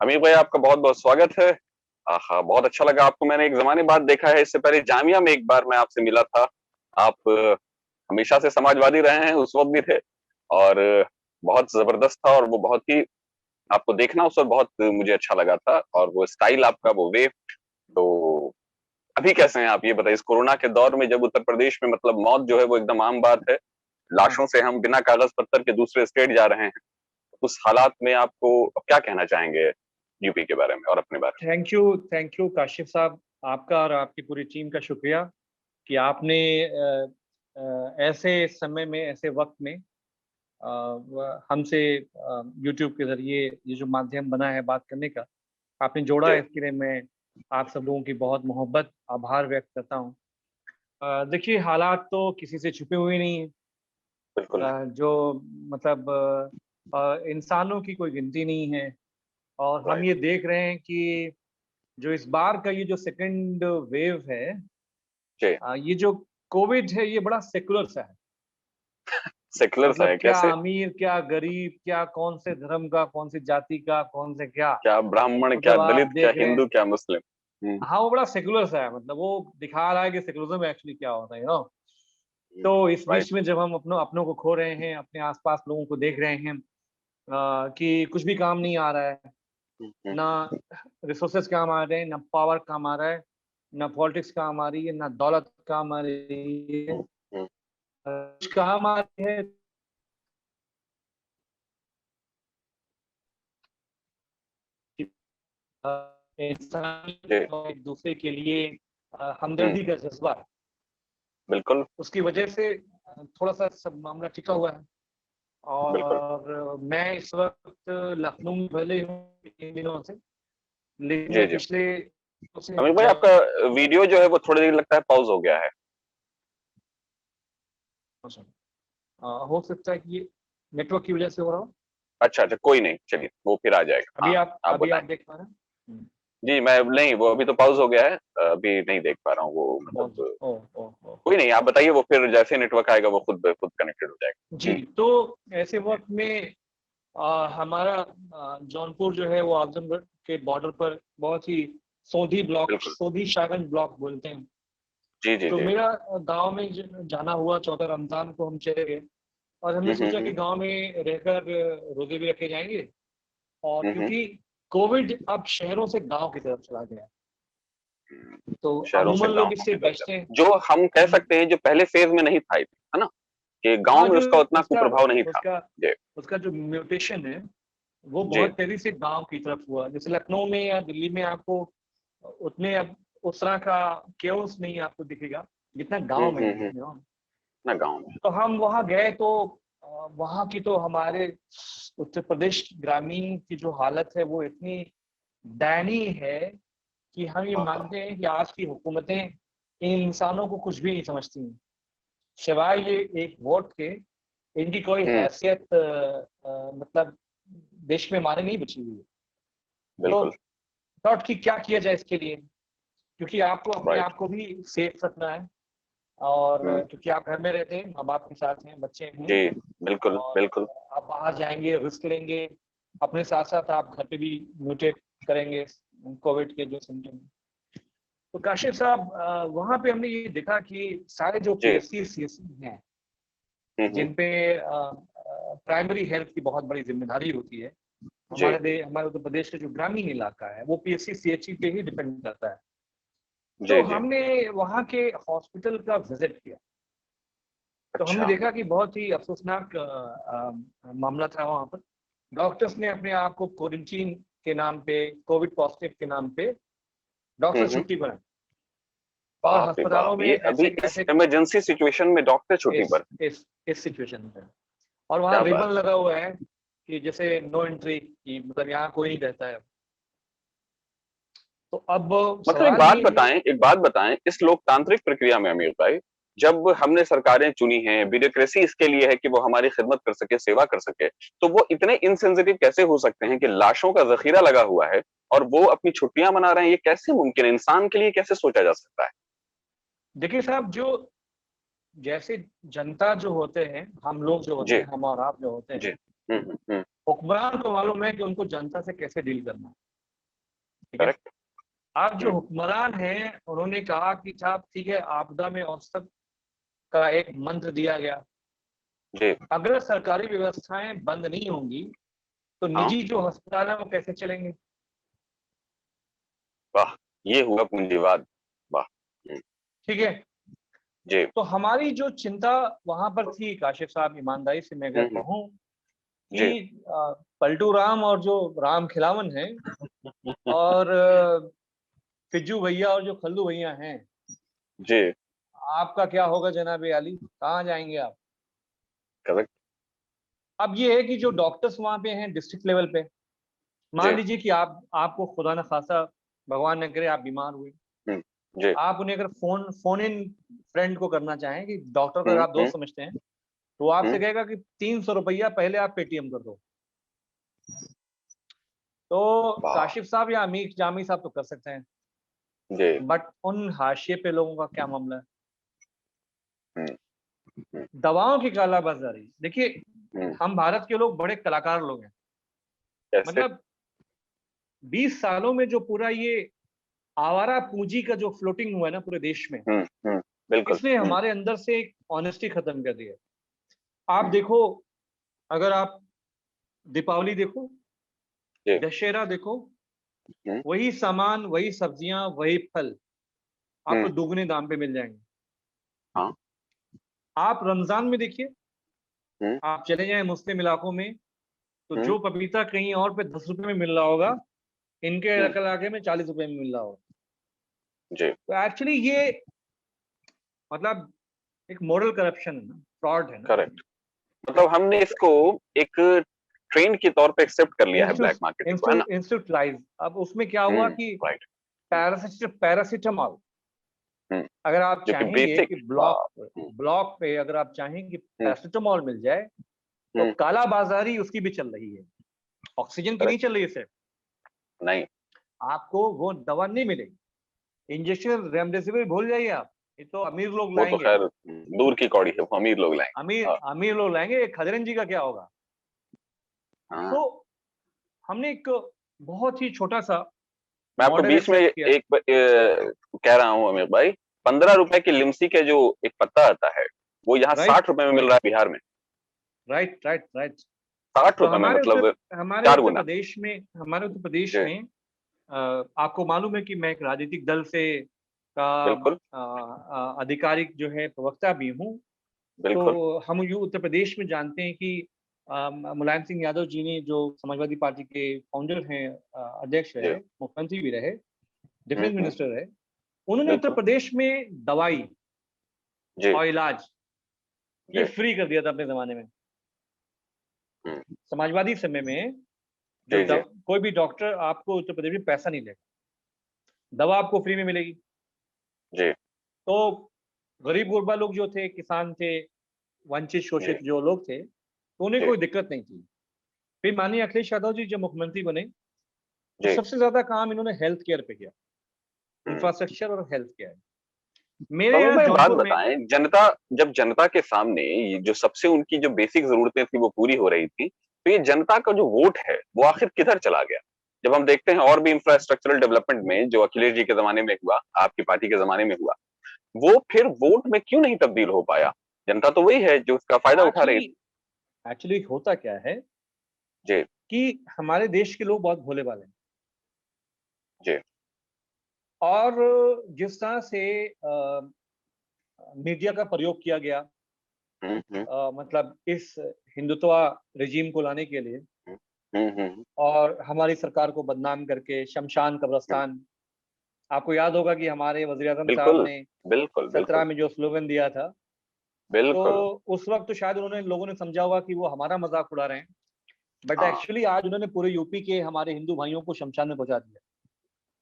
अमीर भाई, आपका बहुत बहुत स्वागत है। बहुत अच्छा लगा आपको, मैंने एक जमाने बाद देखा है। इससे पहले जामिया में एक बार मैं आपसे मिला था। आप हमेशा से समाजवादी रहे हैं, उस वक्त भी थे। और बहुत जबरदस्त था, और वो बहुत ही आपको देखना उस वक्त बहुत मुझे अच्छा लगा था, और वो स्टाइल आपका, वो वे। तो अभी कैसे हैं आप, ये बताइए। इस कोरोना के दौर में जब उत्तर प्रदेश में मतलब मौत जो है वो एकदम आम बात है, हाँ। लाशों से हम बिना कागज पत्तर के दूसरे स्टेट जा रहे हैं, उस हालात में आपको अब क्या कहना चाहेंगे यूपी के बारे में और अपने बारे थैंक यू काशिफ साहब। आपका और आपकी पूरी टीम का शुक्रिया कि आपने ऐसे समय में, ऐसे वक्त में हमसे यूट्यूब के जरिए ये जो माध्यम बना है बात करने का, आपने जोड़ा में। है। जी। इसके लिए मैं आप सब लोगों की बहुत मोहब्बत, आभार व्यक्त करता हूँ। देखिए, हालात तो किसी से छुपे हुए नहीं है। बिल्कुल। जो मतलब इंसानों की कोई गिनती नहीं है। और हम राइट। ये देख रहे हैं कि जो इस बार का ये जो सेकंड वेव है, जी। ये जो कोविड है, ये बड़ा सेकुलर सा है। सेकुलर सा मतलब है क्या कैसे? अमीर, क्या गरीब, क्या कौन से धर्म का, कौन सी जाति का, कौन से क्या, क्या ब्राह्मण, क्या मतलब आप दलित, क्या देख रहे हिंदू, हैं। क्या मुस्लिम। हाँ, वो बड़ा सेकुलर सा है। मतलब वो दिखा रहा है कि सेकुलरिज्म एक्चुअली क्या होता है, तो इस राइट। बीच में जब हम अपनों अपनों को खो रहे हैं, अपने आसपास लोगों को देख रहे हैं कि कुछ भी काम नहीं आ रहा है, ना रिसोर्सेज काम आ रहे हैं, ना पावर काम आ रहा है, ना पॉलिटिक्स काम आ रही है, ना दौलत काम आ रही है। कुछ काम आ रही है कि इंसान जी। और एक दूसरे के लिए हम्म, हमदर्दी का जज्बा, बिल्कुल। उसकी वजह से थोड़ा सा सब मामला टिका हुआ है। बिल्कुल। और मैं इस वक्त लखनऊ में भले हूँ इन दिनों से, लेकिन जी मैं जी। पिछले से अमीर भाई, आपका वीडियो जो है वो थोड़ी देर लगता है पॉज हो गया है। हो सकता है कि ये नेटवर्क की वजह से हो रहा हो। अच्छा अच्छा, कोई नहीं, चलिए वो फिर आ जाएगा। हाँ, आप अभी बताएं। आप देख पा रहे हैं। जी, मैं नहीं, वो अभी तो पॉज हो गया है। अभी नहीं देख पा रहा हूँ वो, बहुत मतलब। ओ ओ ओ कोई नहीं, आप बताइए, वो फिर जैसे नेटवर्क आएगा वो खुद खुद कनेक्टेड हो जाएगा। जी। तो ऐसे वक्त में हमारा जौनपुर जो है वो आजमगढ़ के बॉर्डर पर बहुत ही सोधी ब्लॉक, बिल्कुल। सोधी शागंज ब्लॉक बोलते हैं। जी जी तो जी। मेरा गांव में जाना हुआ, 14 रमजान को हम चले गए और हमने सोचा हम्म। कि गांव में रहकर रोजे भी रखे जाएंगे। और हम्म। क्योंकि कोविड अब शहरों से गांव की तरफ चला गया, तो शहरों से अमूमन लोग गांवों इससे की तरफ बचते हैं। जाना, जो हम कह अम, सकते हैं जो पहले फेज में नहीं था, है ना, कि गांव हाँ, में जो उसका उतना उसका कुप्रभाव नहीं था। उसका जी। उसका जो म्यूटेशन है वो जी। बहुत तेजी से गांव की तरफ हुआ। जैसे लखनऊ में या दिल्ली में आपको उतने अब उस तरह का केओस नहीं आपको दिखेगा जितना गांव में है, हम्म। ना गांव में। तो हम वहां गए तो वहां की तो हमारे उत्तर प्रदेश ग्रामीण की जो हालत है वो इतनी दयनीय है कि हम ये हाँ। मानते हैं कि आज की हुकूमतें इन इंसानों को कुछ भी नहीं समझती हैं, सिवाय ये एक वोट के। इनकी कोई हम्म। हैसियत मतलब देश में हमारे नहीं बची हुई है। तो बिल्कुल। थॉट कि क्या किया जाए इसके लिए, क्योंकि आपको अपने राइट। आप को भी सेफ रखना है। और हम्म। क्योंकि आप घर में रहते हैं, माँ बाप के साथ हैं, बच्चे हैं, जी। बिल्कुल और बिल्कुल। आप बाहर जाएंगे, रिस्क लेंगे, अपने साथ साथ आप घर पे भी म्यूटेट करेंगे कोविड के जो सिम्टम। तो काशिफ साहब, वहां पे हमने ये देखा कि सारे जो जी। पीएससी सीएससी हैं, हम्म। जिन पे प्राइमरी हेल्थ की बहुत बड़ी जिम्मेदारी होती है, जी हमारे उत्तर प्रदेश का जो ग्रामीण इलाका है वो पीएससी सीएचसी पे ही डिपेंड करता है। तो जी। जी। हमने वहाँ के हॉस्पिटल का विजिट किया, तो हमने अच्छा। देखा कि बहुत ही अफसोसनाक मामला था वहाँ पर। डॉक्टर्स ने अपने आप को क्वारंटीन के नाम पे, कोविड पॉजिटिव के नाम पे डॉक्टर हम्म। छुट्टी पर हैं। और बाप रे अस्पतालों बाप, में ये अभी ऐसे इस ऐसे इमरजेंसी सिचुएशन में डॉक्टर छुट्टी इस पर? इस सिचुएशन में, और वहाँ क्या रिबन बात। लगा हुआ है कि जैसे नो एंट्री, की मतलब यहाँ कोई नहीं रहता है। तो अब मतलब सवाल ये है। एक बात बताएं, इस लोकतांत्रिक प्रक्रिया में अमीर भाई, जब हमने सरकारें चुनी हैं, ब्यूरोक्रेसी इसके लिए है कि वो हमारी खिदमत कर सके, सेवा कर सके, तो वो इतने इनसेंसिटिव कैसे हो सकते हैं कि लाशों का जखीरा लगा हुआ है और वो अपनी छुट्टियां मना रहे हैं? ये कैसे मुमकिन है? इंसान के लिए कैसे सोचा जा सकता है? देखिए साहब, जो जैसे जनता जो होते हैं, हम लोग जो होते जी हैं, हम और आप जो होते जी। हैं, हम्म। हुक्मरान को मालूम है कि उनको जनता से कैसे डील करना है। ठीक है। करेक्ट। अब जो हुक्मरान हैं उन्होंने कहा कि साहब ठीक है, आपदा में औसत का एक मंत्र दिया गया, जी। अगर सरकारी व्यवस्थाएं बंद नहीं होंगी तो हाँ, निजी जो अस्पताल है वो कैसे चलेंगे। वाह, ये हुआ पूंजीवाद। वाह। ठीक है। जी। तो हमारी जो चिंता वहां पर थी काशिफ साहब, ईमानदारी से मैं अगर हम्म। कहूँ जी। कि पलटू राम और जो राम खिलावन है और फिज्जू भैया और जो खल्लू भैया हैं, जी। आपका क्या होगा जनाब आली, कहाँ जाएंगे आप। करेक्ट। अब ये है कि जो डॉक्टर्स वहां पे हैं डिस्ट्रिक्ट लेवल पे, मान जी। लीजिए कि आपको खुदा न खासा, भगवान न करे, आप बीमार हुए, हम्म। जी। आप उन्हें अगर फोन फोन इन फ्रेंड को करना चाहें कि डॉक्टर को अगर आप हम्म। दोस्त समझते हैं, तो वो आपसे कहेगा कि 300 रुपया पहले आप पेटीएम कर दो। तो वाह। काशिफ साहब या अमीर जामी साहब तो कर सकते हैं, जी। बट उन हाशिए पे लोगों का क्या मामला है। हम्म। हम्म। दवाओं की कालाबाजारी देखिए, हम्म। हम भारत के लोग बड़े कलाकार लोग हैं। कैसे? मतलब 20 सालों में जो पूरा ये आवारा पूंजी का जो फ्लोटिंग हुआ है ना पूरे देश में, हम्म। बिल्कुल। इसने हमारे अंदर से एक ऑनेस्टी खत्म कर दी है। आप हम्म। देखो, अगर आप दीपावली देखो, जी। दशहरा देखो, हम्म। वही सामान, वही सब्जियां, वही फल आपको हम्म। दुगने दाम पे मिल जाएंगे। हाँ। आप रमजान में देखिए, हम्म। आप चले जाएं मुस्लिम इलाकों में, तो हम्म। जो पपीता कहीं और पे 10 रुपए में मिल रहा होगा, इनके हम्म। इलाके में 40 रुपए में मिल रहा होगा। जी। तो एक्चुअली ये मतलब एक मॉरल करप्शन है ना, फ्रॉड है ना। करेक्ट। मतलब हमने इसको एक ट्रेंड के तौर पे एक्सेप्ट कर लिया है, ब्लैक मार्केटिंग को, है ना? इंस्टीट्यूटलाइज। अब उसमें क्या हुआ कि राइट। पैरासिटामॉल, हम्म। अगर आप जो कि चाहेंगे बेसिक। कि ब्लॉक पे अगर आप चाहें कि हम्म। पैरासिटामॉल मिल जाए, तो हम्म। काला बाजारी उसकी भी चल रही है। ऑक्सीजन की नहीं करेक्ट। चल रही है सिर्फ, नहीं। आपको वो दवा नहीं मिलेगी। इंजेक्शन रेमडेसिविर भूल जाइए आप, ये तो अमीर लोग वो तो लाएंगे। खैर दूर की कौड़ी है, वो अमीर लोग लाएंगे। अमीर हाँ। अमीर लोग लाएंगे, खजरंजी का क्या होगा। हाँ। तो हमने एक बहुत ही छोटा सा मैं आपको मॉडल बीच में एक्सेप्ट किया। कह रहा हूँ अमीर भाई, 15 रुपए की लिमसी के जो एक पत्ता आता है, वो यहाँ राइट 60 रुपए में मिल रहा है बिहार में। Right right right. 60 रुपए में, मतलब हमारे 4 उत्तर गुना। प्रदेश में, हमारे उत्तर प्रदेश जी। में आपको मालूम है कि मैं एक राजनीतिक दल से का बिल्कुल। आधिकारिक जो है प्रवक्ता भी हूँ। तो बिल्कुल। हम यूँ उत्तर प्रदेश में जानते हैं कि मुलायम सिंह यादव जी ने, जो समाजवादी पार्टी के फाउंडर हैं, अध्यक्ष जी। रहे, मुख्यमंत्री भी रहे, डिफेंस हम्म। मिनिस्टर रहे, उन्होंने उत्तर बिल्कुल। प्रदेश में दवाई जी। और इलाज ये जी। फ्री कर दिया था अपने जमाने में। हम्म। समाजवादी समय में जी। जी। कोई भी डॉक्टर आपको उत्तर प्रदेश में पैसा नहीं लेगा, दवा आपको फ्री में मिलेगी। जी। तो गरीब गुरबा लोग जो थे, किसान थे, वंचित जी। शोषित जो लोग थे, तो उन्हें जी। कोई दिक्कत नहीं थी। फिर माननीय अखिलेश यादव जी जब मुख्यमंत्री बने, तो जी। सबसे ज्यादा काम इन्होंने हेल्थ केयर पे किया, हम्म। इंफ्रास्ट्रक्चर और हेल्थ केयर। तो मेरे अमीर यहाँ भाई बात जौनपुर में, बताएं, जनता, जब जनता के सामने ये जो सबसे उनकी जो बेसिक जरूरतें थी वो पूरी हो रही थी, तो ये जनता का जो वोट है वो आखिर किधर चला गया? जब हम देखते हैं और भी इंफ्रास्ट्रक्चरल डेवलपमेंट में जो अखिलेश जी के जमाने में हुआ, आपकी पार्टी के जमाने में हुआ, वो फिर वोट में क्यों नहीं तब्दील हो पाया? जनता तो वही है जो उसका फायदा उठा रही एक्चुअली थी। एक्चुअली होता क्या है जी। कि हमारे देश के लोग बहुत भोले भाले हैं। जी। और जिस तरह से मीडिया का प्रयोग किया गया, हम्म। मतलब इस हिंदुत्व रिजीम को लाने के लिए, हम्म। हम्म। और हमारी सरकार को बदनाम करके शमशान हम्म। कब्रिस्तान। आपको याद होगा कि हमारे वजीर आजम साहब बिल्कुल। ने बिल्कुल। 17 बिल्कुल। में जो स्लोगन दिया था, तो बिल्कुल। उस वक्त तो शायद उन्होंने, लोगों ने समझा होगा कि वो हमारा मजाक उड़ा रहे हैं, बट हाँ। एक्चुअली आज उन्होंने पूरे यूपी के हमारे हिंदू भाइयों को शमशान में पहुंचा दिया।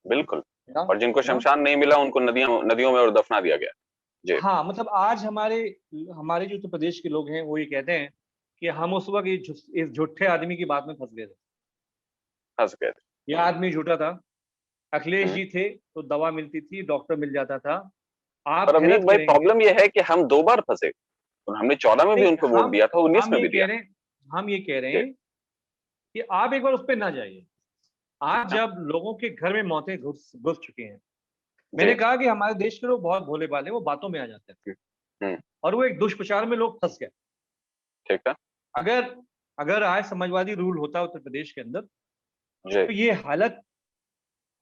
बिल्कुल। ना और जिनको ना शमशान नहीं मिला उनको नदियों नदियों में और दफना दिया गया। जी। हाँ, मतलब आज हमारे हमारे जो उत्तर प्रदेश के लोग हैं वो ये कहते हैं कि हम उस वक्त इस झूठे आदमी की बात में फंस गए थे। हंस गए थे। ये आदमी झूठा था। अखिलेश हम्म। जी थे तो दवा मिलती थी, डॉक्टर मिल जाता था। पर आप अमीर हैरत भाई करेंगे प्रॉब्लम यह है कि हम 2 बार फंसे। तो हमने 14 में भी नहीं, उनको वोट दिया था, 19 हम में ये भी कह दिया। रहे हैं हम ये कह रहे जी। हैं कि आप एक बार उस पर ना जाइए। आज जब लोगों के घर में मौतें घुस घुस चुकी हैं, मैंने कहा कि हमारे देश के लोग बहुत भोले भाले, वो बातों में आ जाते हैं और वो एक दुष्प्रचार में लोग फंस गए। ठीक है। अगर अगर आज समाजवादी रूल होता उत्तर प्रदेश के अंदर, जी। तो ये हालत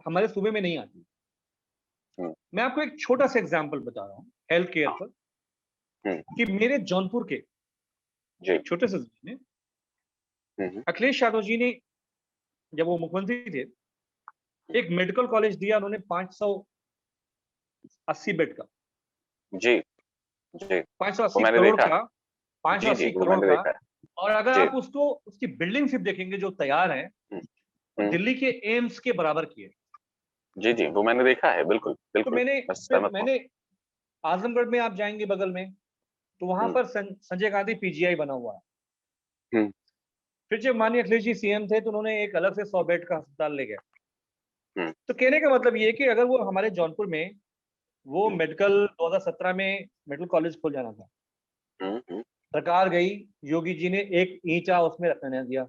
हमारे सूबे में नहीं आती। मैं आपको एक छोटा सा एग्जांपल बता रहा हूँ हेल्थ केयर पर, कि मेरे जौनपुर के जी। छोटे से जिले में अखिलेश यादव जी ने, जब वो मुख्यमंत्री थे, एक मेडिकल कॉलेज दिया उन्होंने 580 बेड का। जी। जी। वो 580 मैंने करोड़ देखा है। का, जी, जी, 580 वो करोड़ मैंने का। देखा है। और अगर जी। आप उसको, उसकी बिल्डिंग सिर्फ देखेंगे जो तैयार है, तो हुँ। दिल्ली के एम्स के बराबर की है। जी, जी, वो मैंने देखा है, बिल्कुल, तो बिल्कुल, मैंने मैं सहमत हूँ। मैंने आजमगढ़ में आप जाएंगे बगल में, तो वहां हुँ, पर संजय गांधी पीजीआई बना हुआ है। हुँ, फिर जब माननीय अखिलेश जी सीएम थे, तो उन्होंने एक अलग से 100 बेड का अस्पताल ले गए। हुँ, तो कहने का मतलब ये है कि अगर वो हमारे जौनपुर में वो हुँ, मेडिकल 2017 में मेडिकल कॉलेज खोल जाना था, हुँ, सरकार गई, योगी जी ने एक ईंचा उसमें रखने नहीं दिया,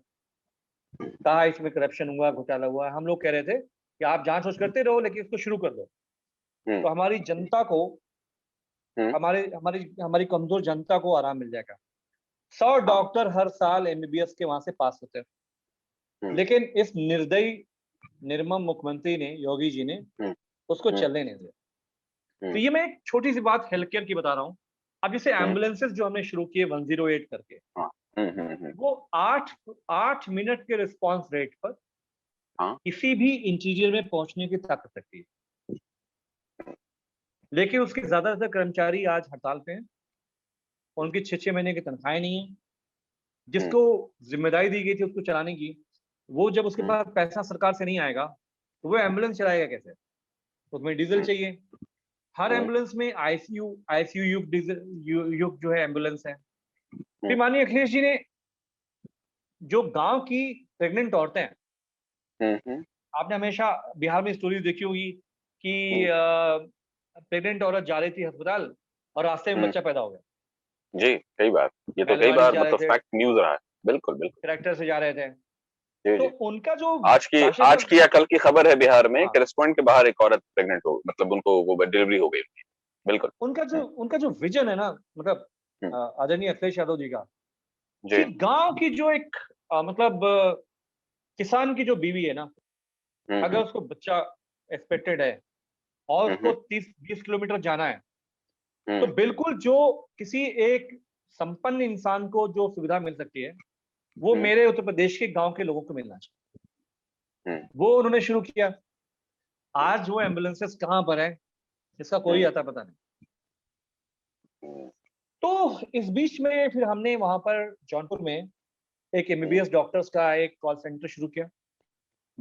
कहा इसमें करप्शन हुआ, घोटाला हुआ। हम लोग कह रहे थे कि आप जांच वांच करते रहो, लेकिन इसको शुरू कर दो। हुँ, तो हमारी जनता को, हुँ, हमारे हमारी हमारी कमजोर जनता को आराम मिल जाएगा। 100 हाँ, डॉक्टर हर साल एमबीबीएस के वहां से पास होते हैं, हुँ, लेकिन इस निर्दयी निर्मम मुख्यमंत्री ने, योगी जी ने, हुँ, उसको हुँ, चलने नहीं दिया। तो हुँ, ये मैं एक छोटी सी बात हेल्थ केयर की बता रहा हूँ। अब जैसे हुँ, एम्बुलेंसेस जो हमने शुरू किए 108 करके, हाँ, हुँ, वो 8 मिनट के रिस्पांस रेट पर हाँ, किसी भी इंटीरियर में पहुंचने की ताकत रखती है। लेकिन उसके ज्यादातर कर्मचारी आज हड़ताल पे हैं, उनकी 6-6 महीने की तनख्वाहें नहीं है। हुँ, जिसको जिम्मेदारी दी गई थी उसको चलाने की, वो जब उसके हुँ, पास पैसा सरकार से नहीं आएगा, तो वो एम्बुलेंस चलाएगा कैसे? उसमें डीजल हुँ, चाहिए। हर हुँ, एम्बुलेंस में आईसीयू युक्त डीजल युक्त जो है एम्बुलेंस है। हुँ, फिर माननीय अखिलेश जी ने, जो गांव की प्रेग्नेंट औरतें हैं, हुँ, आपने हमेशा बिहार में स्टोरी देखी होगी कि हुँ, प्रेग्नेंट औरत जा रही थी अस्पताल और रास्ते में हुँ, बच्चा पैदा हो गया। जी, सही बात। ये तो कई बैलगाड़ी से बार जा रहे मतलब थे, फैक्ट न्यूज़ रहा है। बिल्कुल, बिल्कुल। ट्रैक्टर से जा रहे थे। जी, तो जी। उनका जो आज शासन, की या कल की खबर है बिहार में हाँ, कि रेस्टोरेंट के बाहर एक औरत प्रेग्नेंट हो मतलब उनको वो डिलीवरी हो गई। बिल्कुल। हुँ, उनका जो विजन है ना, मतलब हुँ, आदरणीय अखिलेश यादव जी का, जी। कि गांव की जो एक मतलब किसान की जो बीवी है ना, हुँ, अगर हुँ, उसको बच्चा एक्सपेक्टेड है और हुँ, उसको हुँ, 30-20 किलोमीटर जाना है, तो हुँ, बिल्कुल जो किसी एक संपन्न इंसान को जो सुविधा मिल सकती है, वो हुँ, मेरे उत्तर प्रदेश के गांव के लोगों को मिलना चाहिए। हुँ, वो उन्होंने शुरू किया। आज वो एम्बुलेंसेस कहाँ पर है, इसका कोई हुँ, अता पता नहीं। हुँ, तो इस बीच में फिर हमने वहां पर जौनपुर में एक हुँ, एमबीबीएस डॉक्टर्स का एक कॉल सेंटर शुरू किया,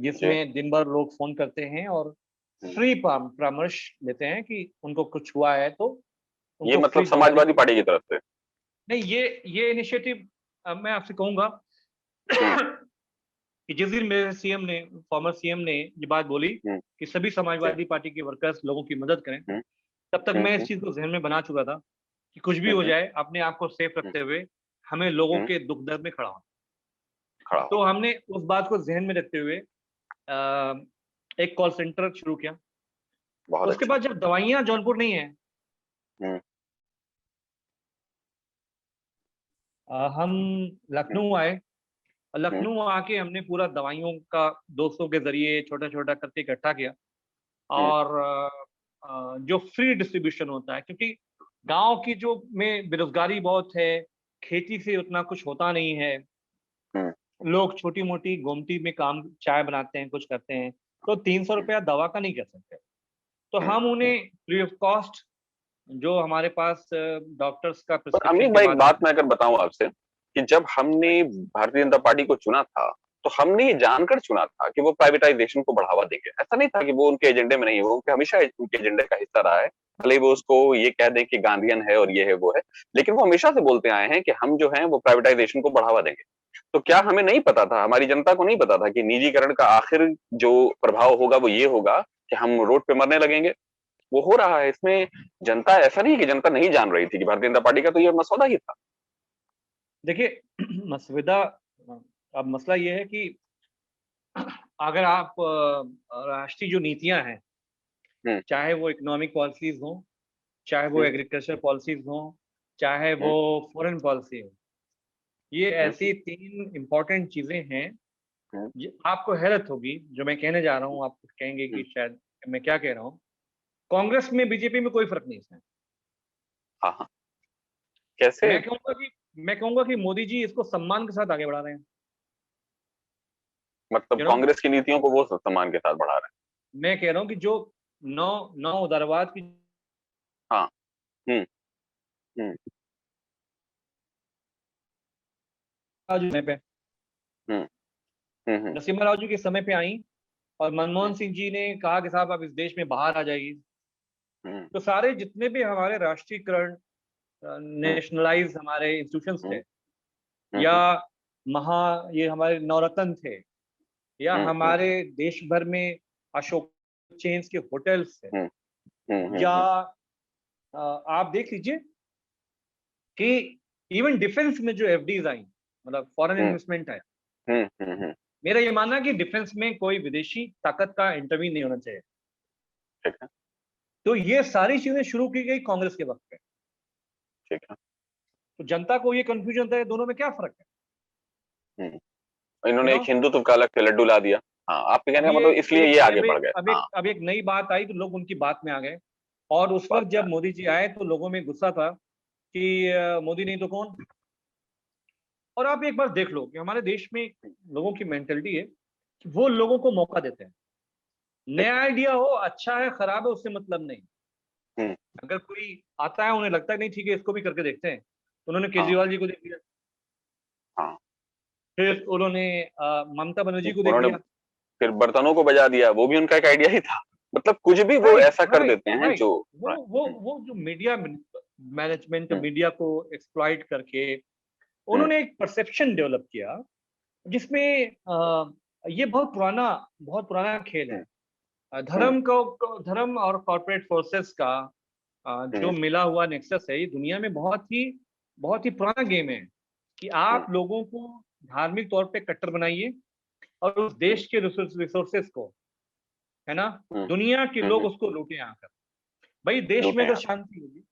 जी। जिसमें दिन भर लोग फोन करते हैं और हुँ। फ्री परामर्श लेते हैं कि उनको कुछ हुआ है तो ये उनको मतलब फ्री दवाई। समाजवादी पार्टी की तरफ से? नहीं, ये इनिशिएटिव, मैं आपसे कहूंगा हुँ, कि जिस दिन मेरे सीएम ने, फॉर्मर सीएम ने ये बात बोली हुँ, कि सभी जी। समाजवादी पार्टी के वर्कर्स लोगों की मदद करें, हुँ, तब तक हुँ, मैं इस हुँ, चीज को जहन में बना चुका था कि कुछ भी हुँ, हो हुँ, जाए, अपने आप को सेफ हुँ, रखते हुए हमें लोगों हुँ, के दुख दर्द में खड़ा होना। खड़ा तो होना। हमने उस बात को जहन में रखते हुए एक कॉल सेंटर शुरू किया। बहुत उसके अच्छा। बाद जब दवाइयाँ जौनपुर नहीं है, हुँ, हम हुँ, लखनऊ आए। हुँ, लखनऊ आके हमने पूरा दवाइयों का दोस्तों के जरिए छोटा-छोटा करके इकट्ठा किया हुँ, और जो फ्री डिस्ट्रीब्यूशन होता है, क्योंकि गाँव की जो में बेरोज़गारी बहुत है, खेती से उतना कुछ होता नहीं है। हुँ, लोग छोटी-मोटी गोमती में काम, चाय बनाते हैं, कुछ करते हैं, तो ₹300 हुँ, दवा का नहीं कर सकते। तो हुँ, हम हुँ। उन्हें फ्री ऑफ कॉस्ट, जो हमारे पास डॉक्टर्स का पर प्रिस्क्रिप्शन अमित के भाई एक बाद बात आता मैं अगर बताऊँ आपसे कि जब है। हमने भारतीय जनता पार्टी को चुना था, तो हमने ये जानकर चुना था कि वो प्राइवेटाइज़ेशन को बढ़ावा देंगे। ऐसा नहीं था कि वो उनके एजेंडे में नहीं है, वो उनके हमेशा उनके एजेंडे का हिस्सा रहा है। भले ही वो उसको ये कह दें कि गांधीयन है और ये है, वो है, लेकिन वो हमेशा से बोलते आए हैं कि हम जो हैं वो प्राइवेटाइज़ेशन को बढ़ावा देंगे। तो क्या हमें नहीं पता था, हमारी जनता को नहीं पता था कि निजीकरण का आखिर जो प्रभाव होगा वो ये होगा कि हम रोड पे मरने लगेंगे? वो हो रहा है। इसमें जनता, ऐसा नहीं है कि जनता नहीं जान रही थी कि भारतीय जनता पार्टी का तो ये मसौदा ही था। देखिए, मसविदा, अब मसला ये है कि अगर आप राष्ट्रीय जो नीतियां हैं, चाहे वो इकोनॉमिक पॉलिसीज हो, चाहे वो एग्रीकल्चर पॉलिसीज हो, चाहे वो फॉरेन पॉलिसी हो, ये ऐसी 3 इम्पोर्टेंट चीजें हैं। आपको हैरत होगी जो मैं कहने जा रहा हूँ, आप कहेंगे कि शायद मैं क्या कह रहा हूँ। कांग्रेस में, बीजेपी में कोई फर्क नहीं है। हाँ हाँ, कैसे? मैं कहूंगा कि मोदी जी इसको सम्मान के साथ आगे बढ़ा रहे हैं। मतलब कांग्रेस की नीतियों को वो सम्मान के साथ बढ़ा रहे मैं कह रहा हूँ कि जो नौ नौ उदारवाद की, हैं। हाँ। हम्म हम्म समय पे हम्म हम्म नरसिम्हा राव जी के समय पे आई, और मनमोहन सिंह जी ने कहा कि साहब आप इस देश में बाहर आ जाइए। हम्म तो सारे जितने भी हमारे राष्ट्रीयकरण, हम्म नेशनलाइज हमारे इंस्टीट्यूशंस थे, हम्म या हम्म ये हमारे नवरत्न थे, या हम्म हमारे देश भर में अशोक चेन्स के होटल्स थे, हम्म या हम्म आप देख लीजिए कि इवन डिफेंस में जो एफडीज आई, मतलब फॉरेन हम्म इन्वेस्टमेंट है, हम्म। मेरा ये मानना है कि डिफेंस में कोई विदेशी ताकत का इंटरवीन नहीं होना चाहिए। ठीक है। तो ये सारी चीजें शुरू की गई कांग्रेस के वक्त पे। ठीक है। तो जनता को ये कंफ्यूजन था दोनों में क्या फर्क है। यू इन्होंने नो एक हिंदुत्व का अलग से लड्डू ला दिया। हाँ, आपके कहने अब का ये मतलब इसलिए ये आगे बढ़ गए। हाँ। अब एक नई बात आई तो लोग उनकी बात में आ गए। और उस बात वक्त में जब मोदी जी आए तो लोगों में गुस्सा था कि मोदी नहीं तो कौन। और आप एक बार देख लो कि हमारे देश में लोगों की मेंटेलिटी है कि वो लोगों को मौका देते हैं। ठीक नया है। आइडिया हो, अच्छा है खराब है, उससे मतलब नहीं। हम्म अगर कोई आता है, उन्हें लगता है नहीं ठीक है इसको भी करके देखते हैं, तो उन्होंने हाँ केजरीवाल जी को देख लिया, हाँ। फिर उन्होंने ममता बनर्जी को देख उन्होंने लिया। फिर बर्तनों को बजा दिया, वो भी उनका एक आइडिया ही था। मतलब कुछ भी वो राइट ऐसा कर राइट देते हैं राइट। जो। वो जो मीडिया मैनेजमेंट, हम्म मीडिया को एक्सप्लॉइट करके हम्म उन्होंने एक परसेप्शन डेवलप किया, जिसमें ये बहुत पुराना खेल है। हम्म हम्म धर्म और कॉर्पोरेट फोर्सेस का जो हम्म मिला हुआ नेक्सस है, ये दुनिया में बहुत ही पुराना गेम है कि हम्म आप लोगों को धार्मिक तौर पे कट्टर बनाइए, और उस हम्म देश के रिसोर्सेस को, है ना, हम्म दुनिया के लोग हम्म, उसको लूटे आकर। भाई देश में लूटे अगर हैं। शांति होगी,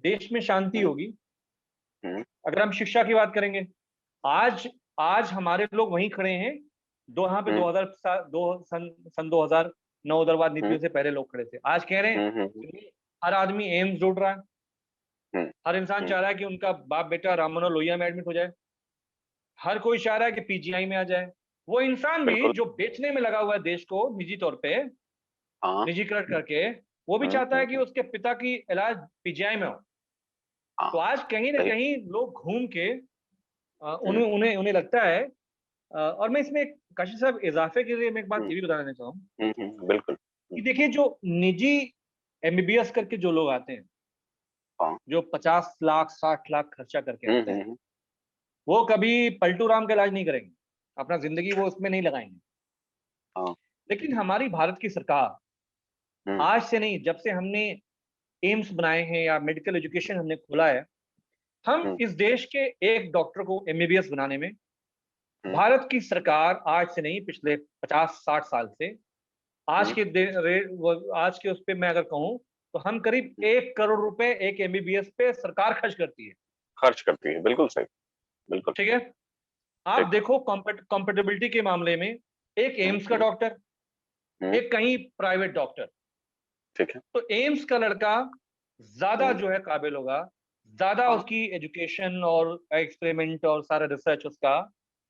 देश में शांति हम्म होगी। हम्म अगर हम शिक्षा की बात करेंगे, आज आज हमारे लोग वहीं खड़े हैं, दो यहाँ पे हम्म 2000 दो सन 2009 उदारवाद हम्म नीतियों से पहले लोग खड़े थे, आज कह रहे हैं हम्म कि हर आदमी एम्स ढूंढ रहा है, हम्म हर इंसान हम्म, चाह रहा है कि उनका बाप बेटा राम मनोहर लोहिया में एडमिट हो जाए, हर कोई चाह रहा है कि पीजीआई में आ जाए। वो इंसान भी बिल्कुल। जो बेचने में लगा हुआ है देश को निजी तौर पे, हाँ। निजीकरण करके, वो भी चाहता है कि हम्म। उसके पिता की इलाज पीजीआई में हो। हाँ। तो आज कहीं ना सही। कहीं लोग घूम के हम्म उन्हें उन्हें उन्हें लगता है। और मैं इसमें काशी साहब इजाफे के लिए मैं एक बात हम्म ये भी बता देना चाहूँ बिल्कुल। कि देखिए जो निजी एमबीबीएस करके जो लोग आते हैं, हाँ। जो 50 लाख 60 लाख खर्चा करके आते हैं, हम्म। वो कभी पलटू राम का इलाज नहीं करेंगे, अपना जिंदगी वो उसमें नहीं लगाएंगे। हाँ। लेकिन हमारी भारत की सरकार हम्म आज से नहीं, जब से हमने एम्स बनाए हैं या मेडिकल एजुकेशन हमने खोला है, हम हम्म इस देश के एक डॉक्टर को एमबीबीएस बनाने में, हम्म भारत की सरकार आज से नहीं पिछले 50 60 साल से, आज हम्म के आज के उस पे मैं अगर कहूँ तो हम करीब 1 करोड़ रुपए एक एमबीबीएस पे सरकार खर्च करती है। खर्च करती है, बिल्कुल सही। बिल्कुल। ठीक है। आप ठीक। देखो कॉम्पेटेबिलिटी के मामले में, एक एम्स का हम्म डॉक्टर, हम्म, एक कहीं प्राइवेट डॉक्टर। ठीक है। तो एम्स का लड़का ज्यादा हम्म जो है काबिल होगा, ज्यादा हाँ। उसकी एजुकेशन और एक्सपेरिमेंट और सारा रिसर्च उसका,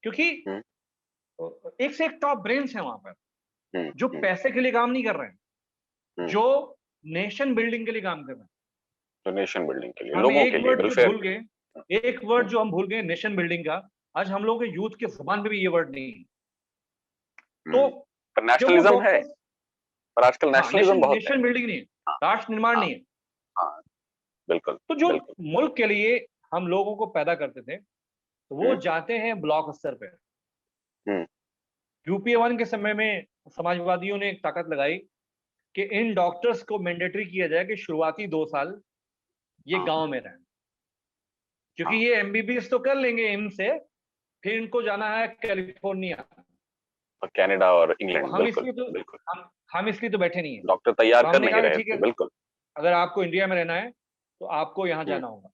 क्योंकि हम्म एक से एक टॉप ब्रेन्स है वहां पर, हम्म जो हम्म पैसे के लिए काम नहीं कर रहे हैं, हम्म जो नेशन बिल्डिंग के लिए काम कर रहे हैं। डोनेशन बिल्डिंग के लिए, हम लोगों एक के लिए, वर्ड जो वेलफेयर भूल के लिए। गए, एक वर्ड जो हम भूल गए नेशन बिल्डिंग का, आज हम लोगों के यूथ के जुबान पे भी ये वर्ड नहीं है। तो पर जो वो नेशनलिज्म है। डॉक्टर्स, पर आजकल हाँ, नेशनलिज्म बहुत है। नेशन बिल्डिंग नहीं है, हाँ राष्ट्र निर्माण हाँ नहीं है। हाँ। बिल्कुल। तो जो बिल्कुल। मुल्क के लिए हम लोगों को पैदा करते थे, तो वो हम्म जाते हैं ब्लॉक स्तर पे। हम्म यूपीए 1 के समय में समाजवादियों ने एक ताकत लगाई कि इन डॉक्टर्स को मैंडेटरी किया जाए कि शुरुआती 2 साल ये हाँ गांव में रहें, क्योंकि हाँ ये एमबीबीएस तो कर लेंगे एम्स से, फिर इनको जाना है कैलिफोर्निया, और कनाडा और तो इंग्लैंड, हम बिल्कुल इसलिए तो बिल्कुल। हम इसलिए तो बैठे नहीं है। डॉक्टर तैयार तो कर हमने नहीं कहा कि रहे ठीक थे, है, बिल्कुल। अगर आपको इंडिया में रहना है तो आपको यहाँ हम्म, जाना होगा।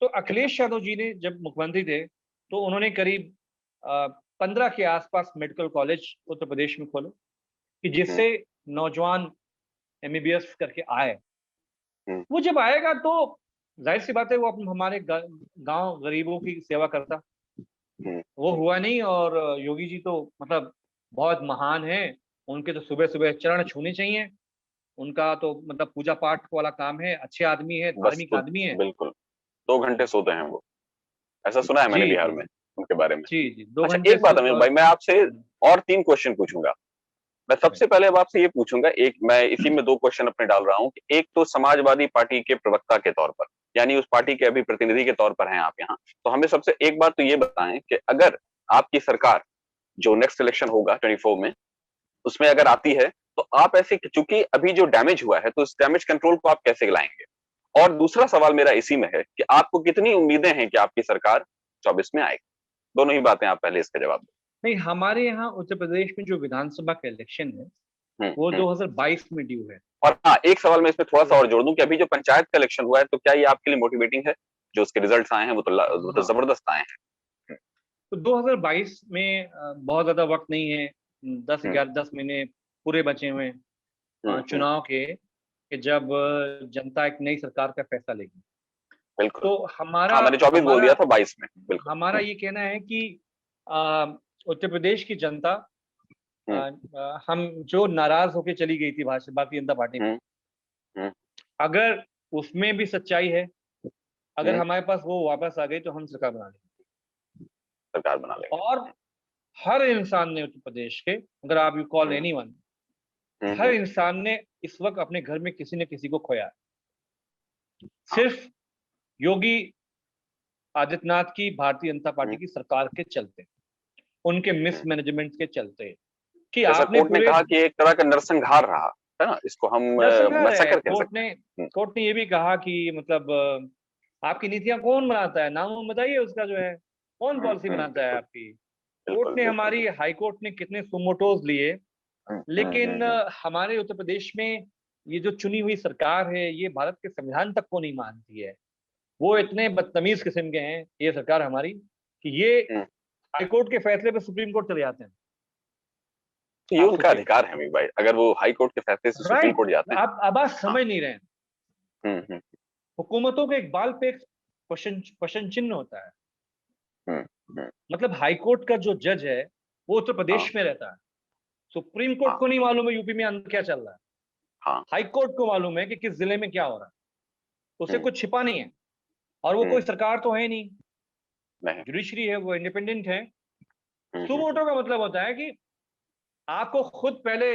तो अखिलेश यादव जी ने जब मुख्यमंत्री थे तो उन्होंने करीब 15 के आसपास मेडिकल कॉलेज उत्तर प्रदेश में खोले, कि हम्म, जिससे नौजवान एमबीबीएस करके आए। हम्म, वो जब आएगा तो जाहिर सी बात है वो हमारे गांव गरीबों की सेवा करता। हम्म, वो हुआ नहीं, और योगी जी तो मतलब बहुत महान हैं। उनके तो सुबह सुबह चरण छूने चाहिए। उनका तो मतलब पूजा पाठ वाला काम है, अच्छे आदमी है, बस धार्मिक तो आदमी है। बिल्कुल 2 घंटे हम्म, सोते हैं वो, ऐसा सुना है जी मैंने बिहार जी में उनके बारे में। जी जी, दो अच्छा, घंटे एक बात अमीर भाई, मैं आपसे हम्म, और 3 क्वेश्चन पूछूंगा। मैं right। सबसे पहले अब आपसे ये पूछूंगा, एक मैं इसी में 2 क्वेश्चन अपने डाल रहा हूँ कि एक तो समाजवादी पार्टी के प्रवक्ता के तौर पर, यानी उस पार्टी के अभी प्रतिनिधि के तौर पर हैं आप यहाँ, तो हमें सबसे एक बात तो ये बताएं कि अगर आपकी सरकार जो नेक्स्ट इलेक्शन होगा 24 में, उसमें अगर आती है, तो आप ऐसे, चूंकि अभी जो डैमेज हुआ है, तो इस डैमेज कंट्रोल को आप कैसे लाएंगे? और दूसरा सवाल मेरा इसी में है कि आपको कितनी उम्मीदें हैं कि आपकी सरकार 24 में आएगी? दोनों ही बातें आप पहले इसका जवाब नहीं, हमारे यहाँ उत्तर प्रदेश में जो विधानसभा का इलेक्शन है दें। वो 2022 में ड्यू है। और हाँ, एक सवाल मैं इसमें थोड़ा सा तो और जोड़ दूं कि अभी जो पंचायत का इलेक्शन हुआ है, तो क्या ये आपके लिए मोटिवेटिंग है? जो उसके रिजल्ट्स आए हैं वो तो हाँ, जबरदस्त आए हैं। तो 2022 में बहुत ज्यादा वक्त नहीं है। 10 महीने पूरे बचे हुए हैं हम्म, चुनाव के, कि जब जनता एक नई सरकार का फैसला लेगी। बिल्कुल। तो हमारा हाँ, मैंने 24 बोल हमारा दिया था, 22 में, बिल्कुल। हमारा ये कहना है कि अ, उत्तर प्रदेश की जनता, हम्म, हम जो नाराज होकर चली गई थी भारतीय जनता पार्टी में, हम्म, हम्म, अगर उसमें भी सच्चाई है, अगर हम्म, हमारे पास वो वापस आ गई तो हम सरकार बना लेंगे। सरकार बना लेंगे। और हर इंसान ने उत्तर प्रदेश के, अगर आप यू कॉल हम्म, एनीवन, हम्म, हर इंसान ने इस वक्त अपने घर में किसी न किसी को खोया है। हाँ, सिर्फ योगी आदित्यनाथ की भारतीय जनता पार्टी हम्म, की सरकार के चलते, उनके हम्म। मिसमैनेजमेंट के चलते, कि जैसा आपने कोर्ट ने पूरे कहा कि एक तरह का नरसंहार रहा है ना, इसको हम नरसंहार है। मैसेकर कह सकते हैं। कोर्ट ने ये भी कहा कि मतलब आपकी नीतियां कौन बनाता है, नाम बताइए उसका जो है, कौन पॉलिसी बनाता है बिल्कुल आपकी। कोर्ट बिल्कुल ने, बिल्कुल हमारी हाई कोर्ट ने कितने सुमोटोज लिए, लेकिन बिल्कुल। हमारे उत्तर प्रदेश में ये जो चुनी हुई सरकार है, ये भारत के संविधान तक को नहीं मानती है। वो इतने बदतमीज किस्म के हैं ये सरकार हमारी, कि ये हाई कोर्ट के फैसले पे सुप्रीम कोर्ट चले जाते हैं। तो ये आप उनका सोचिए। अधिकार है अमीर भाई, अगर वो हाई कोर्ट के फैसले से सुप्रीम राइट। कोर्ट जाते हैं। आप हाँ। समझ नहीं रहे हैं। हम्म, हम्म, हुकूमतों के एक बाल पे एक क्वेश्चन चिन्ह होता है। हम्म, हम्म, मतलब हाई कोर्ट का जो जज है वो उत्तर हाँ, प्रदेश में रहता है। सुप्रीम कोर्ट हाँ, को नहीं मालूम है यूपी में अंदर क्या चल रहा है। हाँ। हाई कोर्ट को मालूम है कि किस जिले में क्या हो रहा है। उसे हम्म, कुछ छिपा नहीं है। और वो हम्म, कोई सरकार तो है नहीं, नहीं। जुडिशरी है, वो इंडिपेंडेंट है। हम्म, सुमोटो का मतलब होता है कि आपको खुद पहले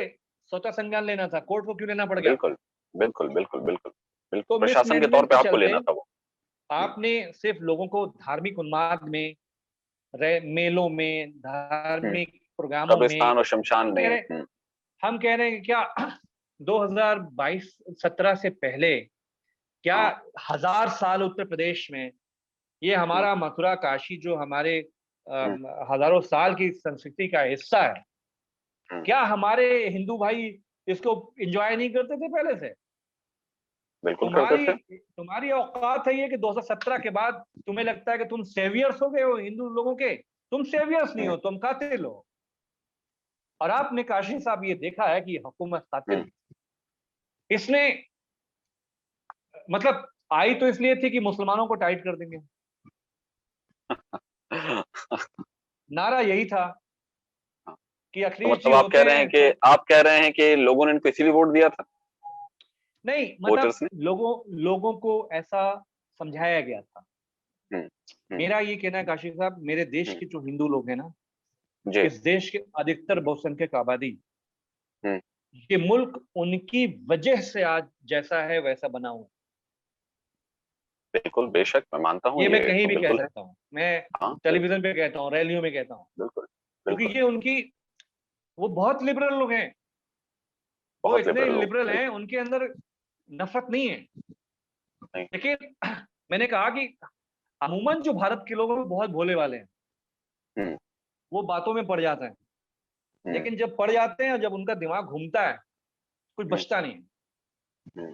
स्वतः संज्ञान लेना था, कोर्ट को क्यों लेना पड़ गया। बिल्कुल बिल्कुल बिल्कुल बिल्कुल बिल्कुल, तो प्रशासन के तौर मिसमैनेजमेंट पे के आपको चलते लेना था वो। हम्म, आपने सिर्फ लोगों को धार्मिक उन्माद में, मेलों में, हम्म, धार्मिक प्रोग्रामों में, कब्रिस्तान और शमशान हम में। कह रहे हम कह रहे हैं कि क्या 2022-17 से पहले क्या हाँ। 1000 साल उत्तर प्रदेश में, ये हम्म, हमारा मथुरा काशी जो हमारे हम्म, हजारों साल की संस्कृति का हिस्सा है, हम्म, क्या हमारे हिंदू भाई इसको एंजॉय नहीं करते थे पहले से। बिल्कुल करते तुम्हारी थे। तुम्हारी औकात है ये कि 2017 के बाद तुम्हें लगता है कि तुम सेवियर्स हो गए हो हिंदू लोगों के। तुम सेवियर्स नहीं हम्म, हो, तुम कातिल हो। और आपने काशी साहब ये देखा है कि हुकूमत कातिल हम्म। है। इसने मतलब आई तो इसलिए थी कि मुसलमानों को टाइट कर देंगे, नारा यही था कि तो अखिलेश जी मतलब आप कह होते रहे हैं हैं कि तो। लोगों ने इनको इसीलिए वोट दिया था, नहीं, मतलब वोटर्स ने? लोगों को ऐसा समझाया गया था। हम्म, हम्म, मेरा ये कहना है काशी साहब, मेरे देश हम्म, के जो हिंदू लोग हैं ना, जी। इस देश के अधिकतर बहुसंख्यक आबादी, हम्म, ये मुल्क उनकी वजह से आज जैसा है वैसा बना हुआ है। बिल्कुल, बेशक मैं मानता हूँ, ये मैं ये कहीं तो भी कह बिल्कुल है। सकता हूँ, मैं हाँ, बिल्कुल टेलीविजन पे कहता हूँ, रैलियों में कहता हूँ। बिल्कुल क्योंकि बिल्कुल। ये उनकी, वो बहुत लिबरल लोग हैं। वो बहुत इतने लिबरल लोग, लिबरल हैं, बिल्कुल। उनके अंदर नफरत नहीं है। नहीं। लेकिन मैंने कहा कि अमूमन जो भारत के लोग हैं वो बहुत भोले वाले हैं। हम्म, वो बातों में पड़ जाते हैं। लेकिन जब पड़ जाते हैं और जब उनका दिमाग घूमता है, कुछ बचता नहीं है।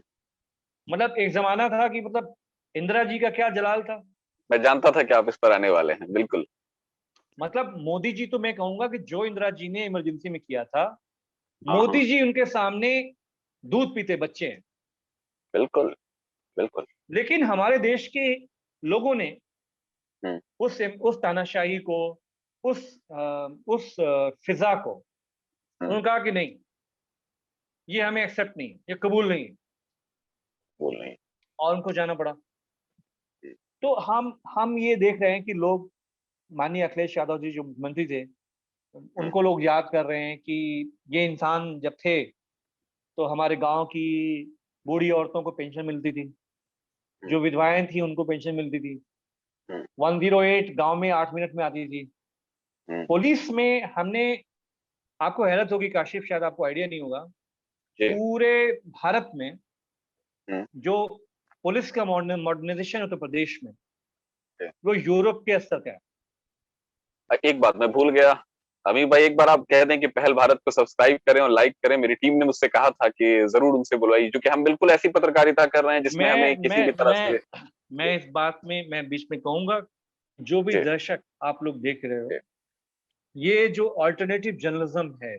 मतलब एक जमाना था कि मतलब इंदिरा जी का क्या जलाल था। मैं जानता था कि आप इस पर आने वाले हैं, बिल्कुल। मतलब मोदी जी तो मैं कहूंगा कि जो इंदिरा जी ने इमरजेंसी में किया था, हाँ हाँ, मोदी जी उनके सामने दूध पीते बच्चे हैं। बिल्कुल बिल्कुल। लेकिन हमारे देश के लोगों ने हम्म उस तानाशाही को, उस फिजा को, हम्म, उन्होंने कहा कि नहीं, ये हमें एक्सेप्ट नहीं, ये कबूल नहीं, बोल रही और उनको जाना पड़ा। हैं। तो हम ये देख रहे हैं कि लोग, माननीय अखिलेश यादव जी जो मुख्यमंत्री थे, हम्म उनको लोग याद कर रहे हैं कि ये इंसान जब थे तो हमारे गांव की बूढ़ी औरतों को पेंशन मिलती थी, हम्म जो विधवाएं थी उनको पेंशन मिलती थी, हम्म 108 गांव में 8 मिनट में आती थी। हम्म, पुलिस में हमने, आपको हैरत होगी काशिफ, शायद आपको आइडिया नहीं होगा, जी। पूरे भारत में हम्म जो पुलिस का मॉडर्नाइजेशन उत्तर प्रदेश में, जी। वो यूरोप के स्तर का है। एक बात मैं भूल गया, अभी भाई एक बार आप कह दें कि पहल भारत को सब्सक्राइब करें और लाइक करें। मेरी टीम ने मुझसे कहा था कि जरूर उनसे बुलवाइए, क्योंकि हम बिल्कुल ऐसी पत्रकारिता कर रहे हैं जिसमें हमें मैं किसी मैं भी तरह मैं से। मैं इस बात में मैं बीच में कहूंगा, जो भी जी दर्शक आप लोग देख रहे हो, जी ये जो अल्टरनेटिव जर्नलिज्म है,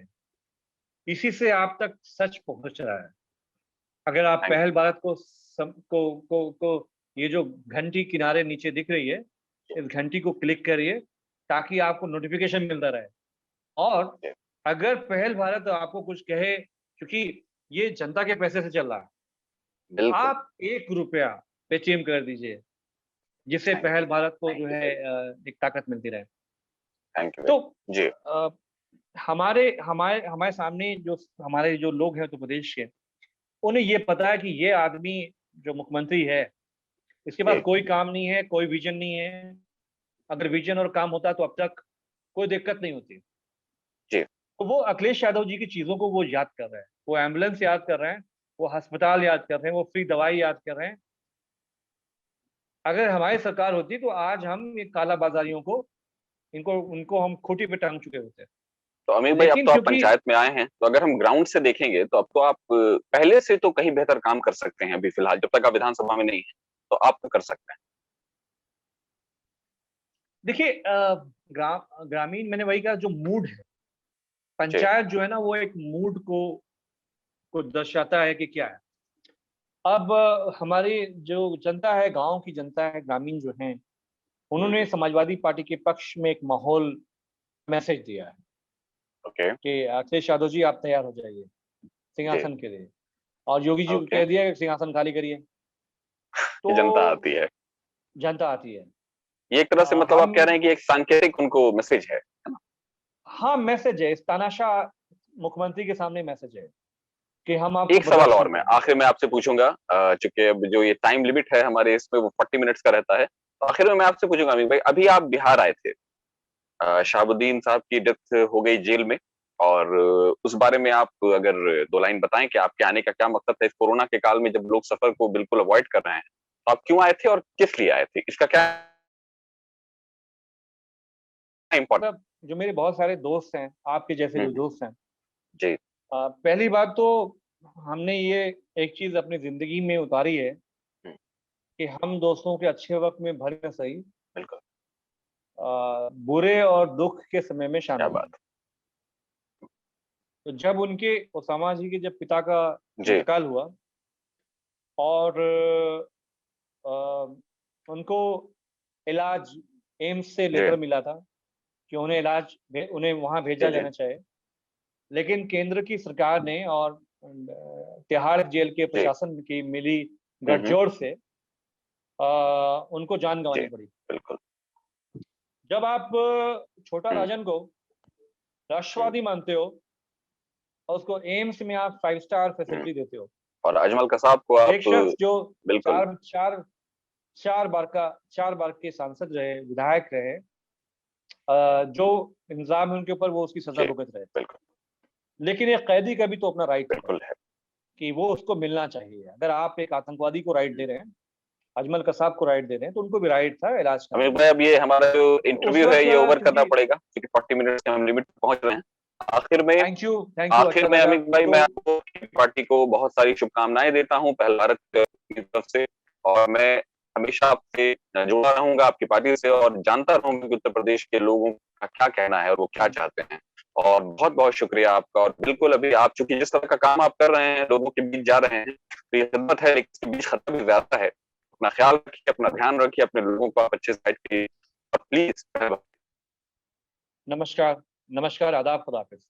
इसी से आप तक सच पहुंच रहा है। अगर आप थैंक पहल भारत को ये जो घंटी किनारे नीचे दिख रही है, यू। इस घंटी को क्लिक करिए ताकि आपको नोटिफिकेशन मिलता रहे। और जी, अगर पहल भारत आपको कुछ कहे, क्योंकि ये जनता के पैसे से चल रहा है, बिल्कुल। आप 1 रुपया पेटीएम कर दीजिए, जिससे थैंक पहल यू, भारत को थैंक जो यू है वेरी एक ताकत मिलती रहे। थैंक यू तो वेरी जी। अ, हमारे हमारे हमारे सामने जो हमारे जो लोग हैं उत्तर प्रदेश के, उन्हें ये पता है कि ये आदमी जो मुख्यमंत्री है, इसके पास जी कोई काम नहीं है, कोई विजन नहीं है। अगर विजन और काम होता तो अब तक कोई दिक्कत नहीं होती। जी तो वो अखिलेश यादव जी की चीजों को वो याद कर रहे हैं, वो एम्बुलेंस याद कर रहे हैं, वो अस्पताल याद कर रहे हैं, वो फ्री दवाई याद कर रहे हैं। अगर हमारी सरकार होती तो आज हम ये काला बाजारियों को, इनको उनको हम खूंटी पे टांग चुके होते। तो अमीर भाई, अब लेकिन तो आप क्योंकि पंचायत में आए हैं, तो अगर हम ग्राउंड से देखेंगे तो अब तो आप पहले से तो कहीं बेहतर काम कर सकते हैं। अभी फिलहाल जब तक आप विधानसभा में नहीं है, तो आप तो कर सकते हैं। देखिए, ग्रामीण, मैंने वही कहा, जो मूड है, जी पंचायत जो है ना, वो एक मूड को दर्शाता है कि क्या है। अब हमारी जो जनता है, गांव की जनता है, ग्रामीण जो हैं, उन्होंने हम्म, समाजवादी पार्टी के पक्ष में एक माहौल, मैसेज दिया है ओके। कि अखिलेश यादव जी आप तैयार हो जाइए जी सिंहासन के लिए, और योगी जी को ओके। कह दिया कि सिंहासन खाली करिए। तो कि जनता आती है, जनता आती है। ये एक तरह से मतलब आप हम, कह रहे हैं कि एक सांकेतिक उनको मैसेज है ना? हाँ, मैसेज है, इस तानाशाह मुख्यमंत्री के सामने मैसेज है कि हम आपको एक सवाल बर्दाश्त और नहीं मैं करेंगे। आखिर में आपसे पूछूंगा, चूंकि अब जो ये टाइम लिमिट है हमारे इसमें वो 40 मिनट्स का रहता है, तो आखिर में मैं आपसे पूछूंगा अमीर भाई, अभी आप बिहार आए थे, शहाबुद्दीन साहब की डेथ हो गई जेल में, और उस बारे में आप अगर 2 लाइन बताएं कि आपके आने का क्या मकसद था इस कोरोना के काल में, जब लोग सफर को बिल्कुल अवॉइड कर रहे हैं, तो आप क्यों आए थे और किस लिए आए थे, इसका क्या इम्पोर्टेंट। मतलब जो मेरे बहुत सारे दोस्त हैं, आपके जैसे जो दोस्त हैं, जी पहली बात तो हमने ये एक चीज अपनी जिंदगी में उतारी है हम्म, कि हम दोस्तों के अच्छे वक्त में भले न सही, बिल्कुल। बुरे और दुख के समय में क्या शामिल हैं। बात। तो जब उनके, ओसामा जी के जब पिता का जी इंतकाल हुआ, और अ, उनको इलाज, एम्स से जी लेटर मिला था कि उन्हें उन्हें वहां जी भेजा जी जाना चाहिए। लेकिन केंद्र की सरकार ने और तिहाड़ जेल के जी प्रशासन की मिली हम्म, गठजोड़ से उनको जान जी गंवानी पड़ी। बिल्कुल। जब आप छोटा हम्म, राजन को हम्म, राष्ट्रवादी मानते हो और उसको एम्स में आप 5 स्टार हम्म। फैसिलिटी देते हो, और अजमल कसाब को आप एक शख्स जो बिल्कुल। चार चार चार बार के सांसद रहे, विधायक रहे, जो इल्जाम है उनके ऊपर, वो उसकी सजा जी भुगत रहे। बिल्कुल लेकिन एक कैदी का भी तो अपना राइट है बिल्कुल है। कि वो उसको मिलना चाहिए। अगर आप एक आतंकवादी को राइट दे रहे हैं, अजमल कसाब को राइट दे रहे हैं, तो उनको भी राइट था इलाज अमीर कराने भाई, का। अब ये हमारा जो तो उस इंटरव्यू है वक्त ये ओवर करना क्योंकि पड़ेगा, क्योंकि 40 मिनट के हम लिमिट पहुंच रहे हैं। आखिर में थैंक यू अच्छा लगा। अमित भाई मैं आपको पार्टी को बहुत सारी शुभकामनाएं देता हूँ पहल भारत की तरफ से, और मैं हमेशा आपसे जुड़ा रहूंगा, आपकी पार्टी से, और जानता रहूंगा कि उत्तर प्रदेश के लोगों का क्या कहना है और वो क्या चाहते हैं। और बहुत बहुत शुक्रिया आपका। और बिल्कुल अभी आप चूंकि जिस तरह का काम आप कर रहे हैं, लोगों के बीच जा रहे हैं, तो ये खिदमत है, लेकिन इसके बीच खतरा भी ज्यादा है। अपना ख्याल रखिए, अपना ध्यान रखिए, अपने लोगों को आप अच्छे से गाइड कीजिए, और प्लीज नमस्कार, आदाब, खुदा हाफिज।